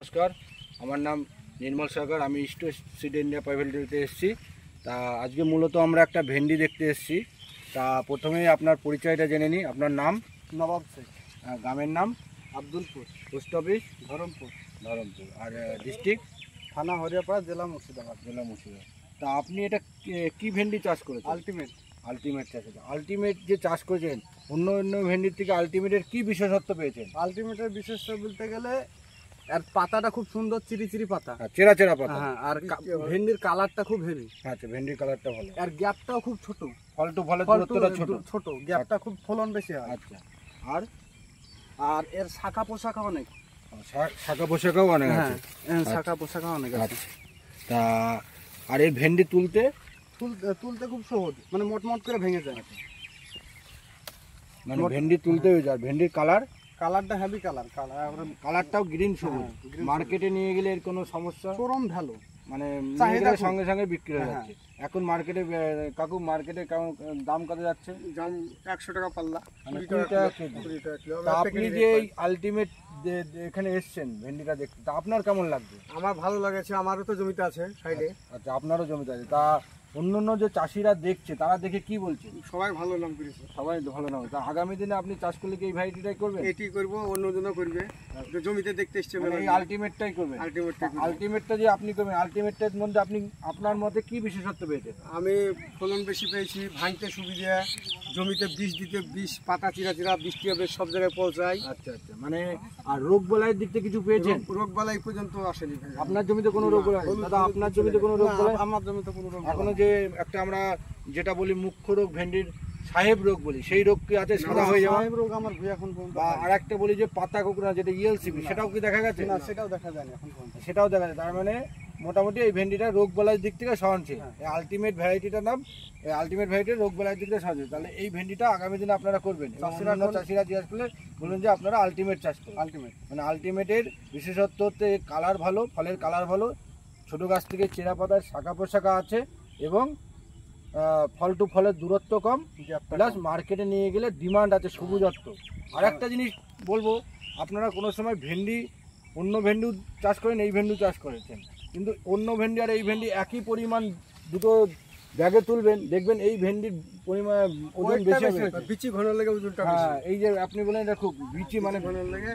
নমস্কার, আমার নাম নির্মল সরকার। আমি ইস্ট সিড ইন্ডিয়া প্রাইভেট লিমিটেডে এসেছি। তা আজকে মূলত আমরা একটা ভেন্ডি দেখতে এসেছি। তা প্রথমেই আপনার পরিচয়টা জেনে নিই। আপনার নাম? নবাব শেখ। গ্রামের নাম? আব্দুলপুর। Post office? ধরমপুর। আর ডিস্ট্রিক্ট? থানা হরিয়াপাড়া, জেলা মুর্শিদাবাদ। তা আপনি এটা কি ভেন্ডি চাষ করেছেন? আলটিমেট চাষ করেছেন। আলটিমেট যে চাষ করেছেন, অন্য ভেন্ডির থেকে আলটিমেটের কি বিশেষত্ব পেয়েছেন? আলটিমেটের বিশেষত্ব বলতে গেলে এর পাতাটা খুব সুন্দর, চিরি পাতা, চেরা পাতা। হ্যাঁ, আর ভেন্ডির কালারটা খুব হেভি। আচ্ছা, ভেন্ডির কালারটা ভালো। আর গ্যাপটাও খুব ছোট, ফল টু ফলের দূরত্বটা ছোট, গ্যাপটা খুব ফলন বেশি হয়। আচ্ছা, আর এর শাখা পোশাকা অনেক। শাখা পোশাকাও অনেক আছে। হ্যাঁ, শাখা পোশাকা অনেক আছে। তা আর এই ভেন্ডি তুলতে খুব সহজ, মানে মোট করে ভেঙে যায়। মানে ভেন্ডি তুলতে হয়ে যায়। ভেন্ডির কালারটা হেভি কালারটাও গ্রিন সবুজ। মার্কেটে নিয়ে গেলে এর কোনো সমস্যা? চরম ভালো, মানে চাহিদার সঙ্গে সঙ্গে বিক্রি হয়ে যাচ্ছে। এখন মার্কেটে কাকু কেমন দাম কত যাচ্ছে? দাম 100 টাকা পাল্লা, 20 টাকা কেজি। আপনি যে এই আলটিমেট এখানে এসছেন ভেন্ডিটা দেখতে, তা আপনার কেমন লাগছে? আমার ভালো লাগছে। আমারও তো জমিতে আছে সাইডে। আচ্ছা, আপনারও জমিতে আছে। তা অন্য যে চাষিরা দেখছে তারা দেখে কি বলছে? সবাই ভালো নাম করেছে। সবাই ভালো নাম। তা আগামী দিনে আপনি চাষ করলে কি এই ভ্যারাইটিটাই করবেন? এটি করবো, অন্যজনও করবে। জমিতে দেখতে এসছে, এই আলটিমেটটাই করবেন। আলটিমেটটা যে আপনি করবেন, আলটিমেটটার মধ্যে আপনি আপনার মতে কি বিশেষত্ব পেয়েছেন? আমি ফলন বেশি পেয়েছি, ভাঙতে সুবিধা, জমিতে বিষ দিতে, বিষ পাতা চিরা বৃষ্টি হবে সব জায়গায় পৌঁছায়। আচ্ছা, মানে আর রোগ বালাইয়ের দিক থেকে কিছু পেয়েছেন? রোগ বালাই পর্যন্ত আসেনি। আপনার জমিতে কোনো রোগ বালাই? দাদা, আপনার জমিতে কোনো রোগ বালাই? আমার জমিতে কোনো রোগ এখনো যে একটা আমরা যেটা বলি মুখ্য রোগ, ভেন্ডির সাহেব রোগ বলি, সেই রোগ কি আছে? সাদা হয়ে যাওয়া সাহেব রোগ আমার এখন পর্যন্ত। আর একটা বলি যে পাতা কোঁকড়া, যেটা ইএলসিপি, সেটাও কি দেখা গেছে? না, সেটাও দেখা যায়নি এখন পর্যন্ত। সেটাও দেখা যায়। তার মানে মোটামুটি এই ভেন্ডিটা রোগ বালাইয়ের দিক থেকে সহনশীল। এই আলটিমেট ভ্যারাইটিটার নাম, এই আলটিমেট ভ্যারাইটির রোগ বালাইয়ের দিক থেকে সহনশীল। তাহলে এই ভেন্ডিটা আগামী দিনে আপনারা করবেন। চাষিরা জিজ্ঞাসা করলে বলুন যে আপনারা আলটিমেট চাষ করুন। মানে আলটিমেটের বিশেষত্ব হচ্ছে কালার ভালো, ফলের কালার ভালো, ছোট গাছ থেকে চেরা পাতার শাখা পোশাকা আছে, এবং ফল টু ফলের দূরত্ব কম, প্লাস মার্কেটে নিয়ে গেলে ডিমান্ড আছে, সবুজত্ব। আর একটা জিনিস বলবো, আপনারা কোনো সময় অন্য ভেন্ডি চাষ করেন, এই ভেন্ডি চাষ করেছেন, কিন্তু অন্য ভেন্ডি আর এই ভেন্ডি একই পরিমাণ দুটো ব্যাগে তুলবেন, দেখবেন এই ভেন্ডির পরিমাণ ওজন বেশি হবে। বিচি ঘন লাগে, ওজনটা বেশি। হ্যাঁ, এই যে আপনি বলেন এটা খুব বিচি, মানে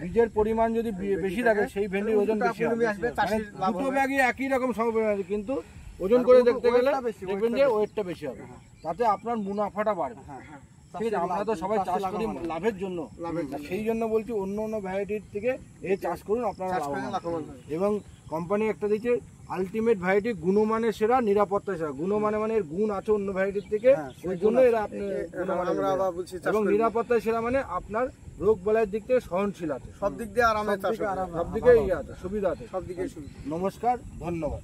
বীজের পরিমাণ যদি বেশি থাকে, সেই ভেন্ডির ওজন বেশি হবে। দুটো ব্যাগে একই রকম সমপরিমাণ আছে, কিন্তু ওজন করে দেখতে গেলে দেখবেন যে ওয়েটটা বেশি হবে। তাতে আপনার মুনাফাটা বাড়বে। ঠিক আছে, আমরা তো সবাই চাষ করি লাভের জন্য, সেই জন্য বলছি অন্য ভ্যারাইটির থেকে এই চাষ করুন, আপনারা লাভবান। এবং কোম্পানি একটা দিচ্ছে আলটিমেট ভ্যারাইটি, গুণমানের সেরা, নিরাপত্তা সেরা। গুণমানে মানে এর গুণ আছে অন্য ভ্যারাইটির থেকে, ওই জন্য এরা আপনি এবং নিরাপত্তা সেরা, মানে আপনার রোগ বালাইয়ের দিক থেকে সহনশীল আছে, সব দিক দিয়ে আরামে, সব দিকে ইয়ে আছে, সুবিধা আছে, সব দিকে। নমস্কার, ধন্যবাদ।